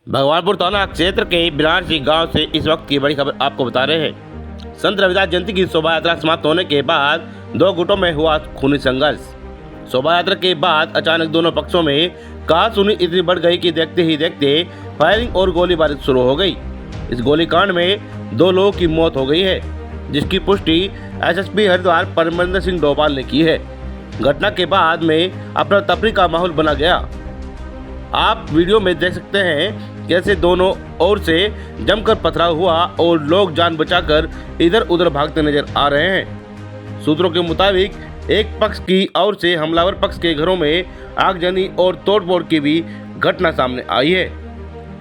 भगवानपुर थाना क्षेत्र के बिनारसी गांव से इस वक्त की बड़ी खबर आपको बता रहे हैं। संत रविदास जयंती की शोभा यात्रा समाप्त होने के बाद दो गुटों में हुआ खूनी संघर्ष। शोभा यात्रा के बाद अचानक दोनों पक्षों में कहासुनी इतनी बढ़ गई कि देखते ही देखते फायरिंग और गोलीबारी शुरू हो गई। इस गोलीकांड में 2 लोगों की मौत हो गई है, जिसकी पुष्टि एसएसपी हरिद्वार परमविंदर सिंह डोभाल ने की है। घटना के बाद में अफरा तफरी का माहौल बना गया। आप वीडियो में देख सकते हैं कैसे दोनों ओर से जमकर पथराव हुआ और लोग जान बचाकर इधर उधर भागते नजर आ रहे हैं। सूत्रों के मुताबिक एक पक्ष की ओर से हमलावर पक्ष के घरों में आगजनी और तोड़फोड़ की भी घटना सामने आई है।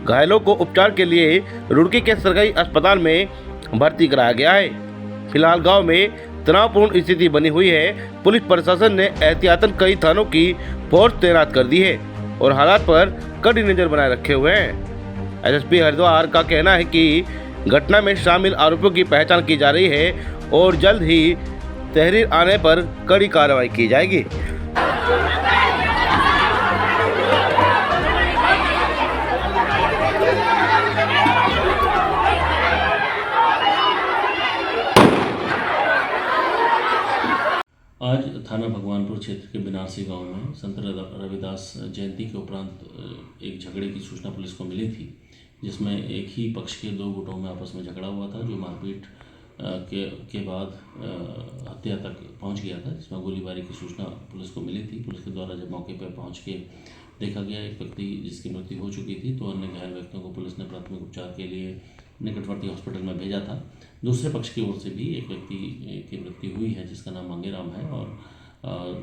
घायलों को उपचार के लिए रुड़की के सरकारी अस्पताल में भर्ती कराया गया है। फिलहाल गांव में तनावपूर्ण स्थिति बनी हुई है। पुलिस प्रशासन ने एहतियातन कई थानों की फोर्स तैनात कर दी है और हालात पर कड़ी नजर बनाए रखे हुए हैं। एसएसपी हरिद्वार का कहना है कि घटना में शामिल आरोपियों की पहचान की जा रही है और जल्द ही तहरीर आने पर कड़ी कार्रवाई की जाएगी। आज थाना भगवानपुर क्षेत्र के बिनारसी गांव में संत रविदास जयंती के उपरांत एक झगड़े की सूचना पुलिस को मिली थी, जिसमें एक ही पक्ष के 2 गुटों में आपस में झगड़ा हुआ था, जो मारपीट के बाद हत्या तक पहुंच गया था, जिसमें गोलीबारी की सूचना पुलिस को मिली थी। पुलिस के द्वारा जब मौके पर पहुंच के देखा गया एक व्यक्ति जिसकी मृत्यु हो चुकी थी, तो अन्य घायल व्यक्तियों को पुलिस ने प्राथमिक उपचार के लिए निकटवर्ती हॉस्पिटल में भेजा था। दूसरे पक्ष की ओर से भी एक व्यक्ति की मृत्यु हुई है, जिसका नाम मंगेराम है, और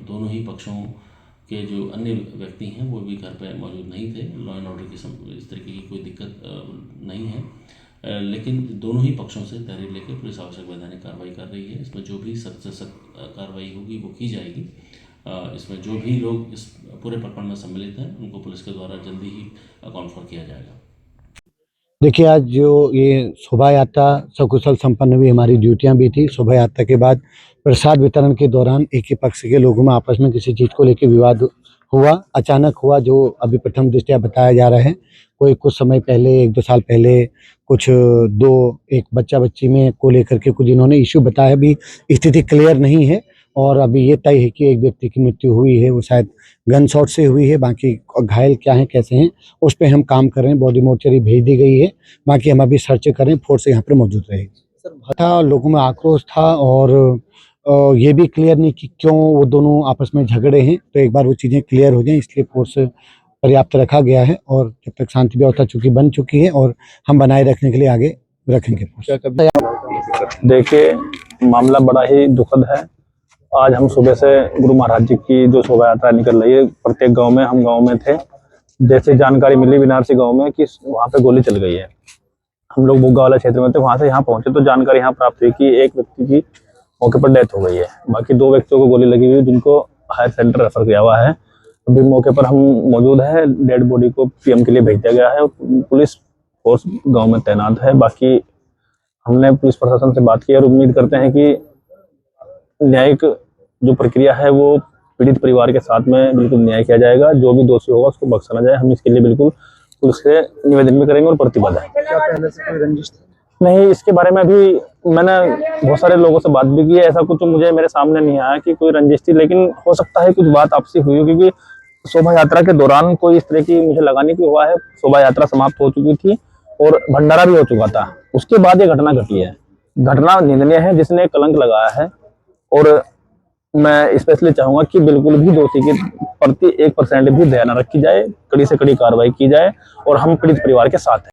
दोनों ही पक्षों के जो अन्य व्यक्ति हैं वो भी घर पर मौजूद नहीं थे। लॉ एंड ऑर्डर की इस तरीके की कोई दिक्कत नहीं है, लेकिन दोनों ही पक्षों से तहरीर लेकर पुलिस आवश्यक वैधानिक कार्रवाई कर रही है। इसमें जो भी सख्त से सख्त कार्रवाई होगी वो की जाएगी। इसमें जो भी लोग इस पूरे प्रकरण में सम्मिलित हैं उनको पुलिस के द्वारा जल्दी ही कॉन्फ्रेंस किया जाएगा। देखिए, आज जो ये शोभा यात्रा सकुशल संपन्न हुई, हमारी ड्यूटियां भी थी। शोभा यात्रा के बाद प्रसाद वितरण के दौरान एक ही पक्ष के लोगों में आपस में किसी चीज़ को लेकर विवाद हुआ, अचानक हुआ, जो अभी प्रथम दृष्टया बताया जा रहा है। कोई कुछ समय पहले 1-2 साल पहले एक बच्चा बच्ची में को लेकर के कुछ इन्होंने इश्यू बताया। अभी स्थिति क्लियर नहीं है और अभी ये तय है कि एक व्यक्ति की मृत्यु हुई है, वो शायद गन शॉट से हुई है। बाकी घायल क्या हैं, कैसे हैं, उस पर हम काम कर रहे हैं। बॉडी मोर्चरी भेज दी गई है। बाकी हम अभी सर्च कर रहे हैं, फोर्स यहाँ पर मौजूद रहेगी। था लोगों में आक्रोश था और ये भी क्लियर नहीं कि क्यों वो दोनों आपस में झगड़े हैं, तो एक बार वो चीज़ें क्लियर हो जाएं, इसलिए फोर्स पर्याप्त रखा गया है। और जब तक शांति व्यवस्था चूँकि बन चुकी है और हम बनाए रखने के लिए आगे रखेंगे फोर्स। देखिए, मामला बड़ा ही दुखद है। आज हम सुबह से गुरु महाराज जी की जो शोभा यात्रा निकल रही है, प्रत्येक गांव में, हम गांव में थे, जैसे जानकारी मिली बिनारसी गांव में कि वहां पे गोली चल गई है। हम लोग बुग्गा वाला क्षेत्र में थे, वहां से यहाँ पहुंचे तो जानकारी यहाँ प्राप्त हुई कि एक व्यक्ति की मौके पर डेथ हो गई है। बाकी 2 व्यक्तियों को गोली लगी हुई, जिनको हायर सेंटर रेफर किया हुआ है। अभी मौके पर हम मौजूद है, डेड बॉडी को पीएम के लिए भेज दिया गया है। पुलिस फोर्स गाँव में तैनात है। बाकी हमने पुलिस प्रशासन से बात की और उम्मीद करते हैं कि न्यायिक जो प्रक्रिया है वो पीड़ित परिवार के साथ में बिल्कुल न्याय किया जाएगा। जो भी दोषी होगा उसको बख्शा ना जाए। हम इसके लिए बिल्कुल पुलिस से निवेदन भी करेंगे और प्रतिबद्ध है। क्या पहले से कोई रंजिश नहीं, इसके बारे में अभी मैंने बहुत सारे लोगों से बात भी की है। ऐसा कुछ मुझे मेरे सामने नहीं आया कि कोई रंजिश थी, लेकिन हो सकता है कुछ बात आपसी हुई हो, क्योंकि शोभा यात्रा के दौरान कोई इस तरह की मुझे लगा नहीं कि हुआ है। शोभा यात्रा समाप्त हो चुकी थी और भंडारा भी हो चुका था। उसके बाद ये घटना घटी है। घटना निंदनीय है, जिसने कलंक लगाया है। और मैं स्पेशली चाहूंगा कि बिल्कुल भी दोषी के प्रति 1% भी दया न रखी जाए, कड़ी से कड़ी कार्रवाई की जाए और हम पीड़ित परिवार के साथ हैं।